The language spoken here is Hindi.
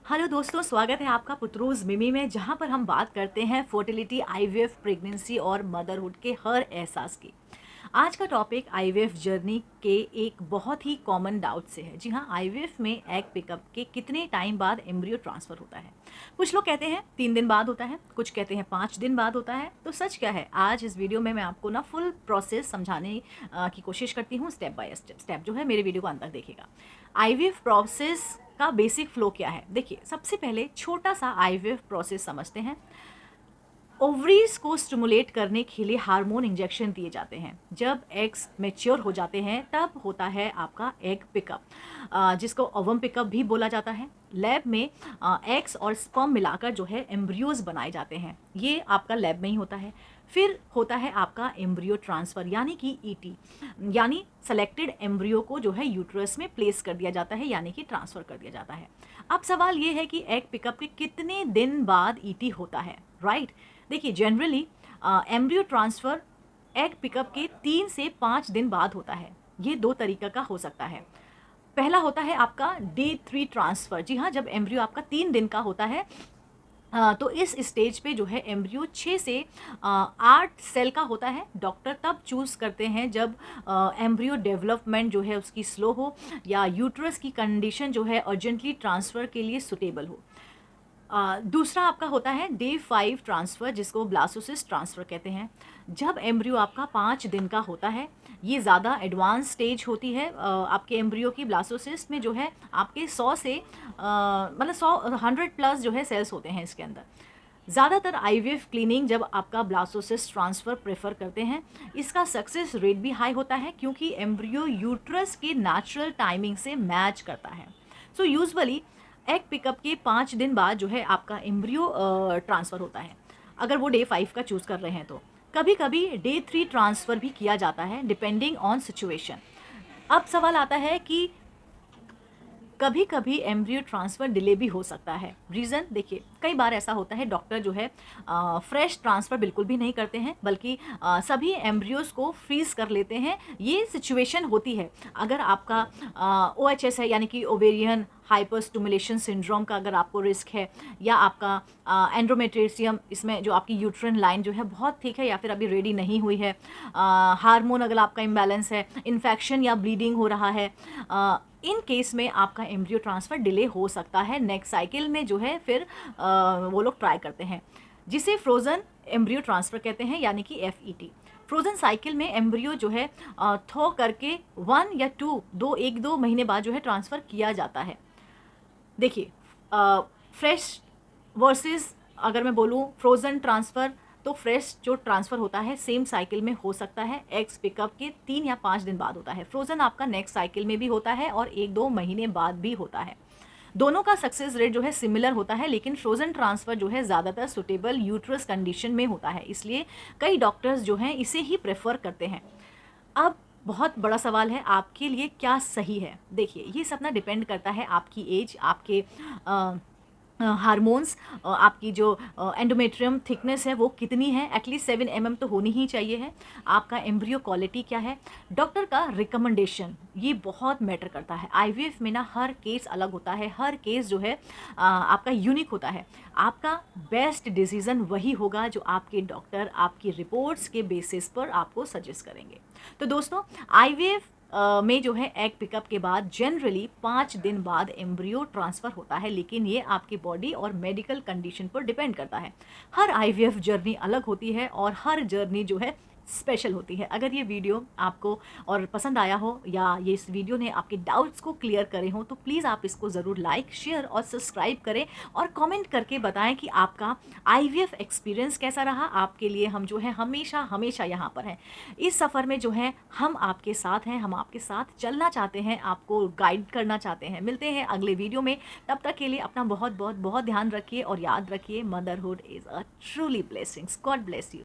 हेलो दोस्तों, स्वागत है आपका पुत्रोज़ मिमी में, जहां पर हम बात करते हैं फर्टिलिटी, आईवीएफ, प्रेगनेंसी और मदरहुड के हर एहसास की। आज का टॉपिक आईवीएफ जर्नी के एक बहुत ही कॉमन डाउट से है। जी हाँ, आईवीएफ में एग पिकअप के कितने टाइम बाद एम्ब्रियो ट्रांसफ़र होता है। कुछ लोग कहते हैं 3 दिन बाद होता है, कुछ कहते हैं 5 दिन बाद होता है। तो सच क्या है, आज इस वीडियो में मैं आपको ना फुल प्रोसेस समझाने की कोशिश करती हूँ, स्टेप बाय स्टेप जो है मेरे वीडियो को अंत तक देखिएगा। आईवीएफ प्रोसेस का बेसिक फ्लो क्या है, देखिए सबसे पहले छोटा सा आईवीएफ प्रोसेस समझते हैं। ओवरीज को स्टिमुलेट करने के लिए हार्मोन इंजेक्शन दिए जाते हैं। जब एग्स मैच्योर हो जाते हैं तब होता है आपका एग पिकअप, जिसको ओवम पिकअप भी बोला जाता है। लैब में एग्स और स्पर्म मिलाकर जो है एम्ब्रियोज बनाए जाते हैं, ये आपका लैब में ही होता है। फिर होता है आपका एम्ब्रियो ट्रांसफ़र यानी कि ईटी, यानी सेलेक्टेड एम्ब्रियो को जो है यूट्रस में प्लेस कर दिया जाता है, यानी कि ट्रांसफ़र कर दिया जाता है। अब सवाल ये है कि एग पिकअप के कितने दिन बाद ईटी होता है, राइट। देखिए generally embryo transfer egg pickup के 3 से 5 दिन बाद होता है। ये दो तरीका का हो सकता है। पहला होता है आपका D3 ट्रांसफ़र। जी हाँ, जब एम्ब्रियो आपका 3 दिन का होता है तो इस स्टेज पे जो है एम्ब्रियो 6 से 8 सेल का होता है। डॉक्टर तब चूज़ करते हैं जब एम्ब्रियो डेवलपमेंट जो है उसकी स्लो हो, या यूट्रस की कंडीशन जो है अर्जेंटली ट्रांसफ़र के लिए सुटेबल हो। दूसरा आपका होता है Day 5 ट्रांसफ़र, जिसको ब्लास्टोसिस्ट ट्रांसफ़र कहते हैं। जब एम्ब्रियो आपका 5 दिन का होता है, ये ज़्यादा एडवांस स्टेज होती है आपके एम्ब्रियो की। ब्लास्टोसिस्ट में जो है आपके 100 से मतलब 100 प्लस जो है सेल्स होते हैं इसके अंदर। ज़्यादातर आईवीएफ क्लीनिंग जब आपका ब्लास्टोसिस्ट ट्रांसफ़र प्रेफर करते हैं, इसका सक्सेस रेट भी हाई होता है क्योंकि एम्ब्रियो यूट्रस के नेचुरल टाइमिंग से मैच करता है। सो यूजुअली एग पिकअप के 5 दिन बाद जो है आपका एम्ब्रियो ट्रांसफ़र होता है, अगर वो Day 5 का चूज़ कर रहे हैं तो। कभी कभी Day 3 ट्रांसफ़र भी किया जाता है, डिपेंडिंग ऑन सिचुएशन। अब सवाल आता है कि कभी कभी एम्ब्रियो ट्रांसफ़र डिले भी हो सकता है। रीज़न देखिए, कई बार ऐसा होता है डॉक्टर जो है फ्रेश ट्रांसफ़र बिल्कुल भी नहीं करते हैं, बल्कि सभी एम्ब्रियोज़ को फ्रीज़ कर लेते हैं। ये सिचुएशन होती है अगर आपका OHS है, यानी कि ओवेरियन हाइपर स्टिमुलेशन सिंड्रोम का अगर आपको रिस्क है, या आपका एंड्रोमेट्रियम, इसमें जो आपकी यूट्रिन लाइन जो है बहुत थिक है या फिर अभी रेडी नहीं हुई है, हार्मोन अगर आपका इम्बैलेंस है, इन्फेक्शन या ब्लीडिंग हो रहा है, इन केस में आपका एम्ब्रियो ट्रांसफ़र डिले हो सकता है। नेक्स्ट साइकिल में जो है फिर वो लोग ट्राई करते हैं, जिसे फ्रोज़न एम्ब्रियो ट्रांसफ़र कहते हैं, यानी कि FET। फ्रोज़न साइकिल में एम्ब्रियो जो है थो करके 1 या 2 महीने बाद जो है ट्रांसफ़र किया जाता है। देखिए फ्रेश वर्सेस अगर मैं बोलूँ फ्रोज़न ट्रांसफ़र, तो फ्रेश जो ट्रांसफ़र होता है सेम साइकिल में हो सकता है, एग्स पिकअप के 3 या 5 दिन बाद होता है। फ्रोज़न आपका नेक्स्ट साइकिल में भी होता है और 1-2 महीने बाद भी होता है। दोनों का सक्सेस रेट जो है सिमिलर होता है, लेकिन फ्रोज़न ट्रांसफ़र जो है ज़्यादातर सुटेबल यूट्रस कंडीशन में होता है, इसलिए कई डॉक्टर्स जो हैं इसे ही प्रेफर करते हैं। अब बहुत बड़ा सवाल है, आपके लिए क्या सही है। देखिए ये सब ना डिपेंड करता है आपकी एज, आपके हार्मोन्स, आपकी जो एंडोमेट्रियम थिकनेस है वो कितनी है, एटलीस्ट 7 mm तो होनी ही चाहिए है। आपका एम्ब्रियो क्वालिटी क्या है, डॉक्टर का रिकमेंडेशन, ये बहुत मैटर करता है। आईवीएफ में ना हर केस अलग होता है, हर केस जो है आपका यूनिक होता है। आपका बेस्ट डिसीज़न वही होगा जो आपके डॉक्टर आपकी रिपोर्ट्स के बेसिस पर आपको सजेस्ट करेंगे। तो दोस्तों, आईवीएफ में जो है एग पिकअप के बाद जनरली 5 दिन बाद एम्ब्रियो ट्रांसफ़र होता है, लेकिन ये आपकी बॉडी और मेडिकल कंडीशन पर डिपेंड करता है। हर आईवीएफ जर्नी अलग होती है और हर जर्नी जो है स्पेशल होती है। अगर ये वीडियो आपको और पसंद आया हो, या ये इस वीडियो ने आपके डाउट्स को क्लियर करे हो, तो प्लीज़ आप इसको ज़रूर लाइक, शेयर और सब्सक्राइब करें, और कमेंट करके बताएं कि आपका आईवीएफ एक्सपीरियंस कैसा रहा। आपके लिए हम जो है हमेशा हमेशा यहाँ पर हैं। इस सफ़र में जो है हम आपके साथ हैं, हम आपके साथ चलना चाहते हैं, आपको गाइड करना चाहते हैं। मिलते हैं अगले वीडियो में, तब तक के लिए अपना बहुत बहुत बहुत ध्यान रखिए और याद रखिए, motherhood is a truly blessings. God bless you.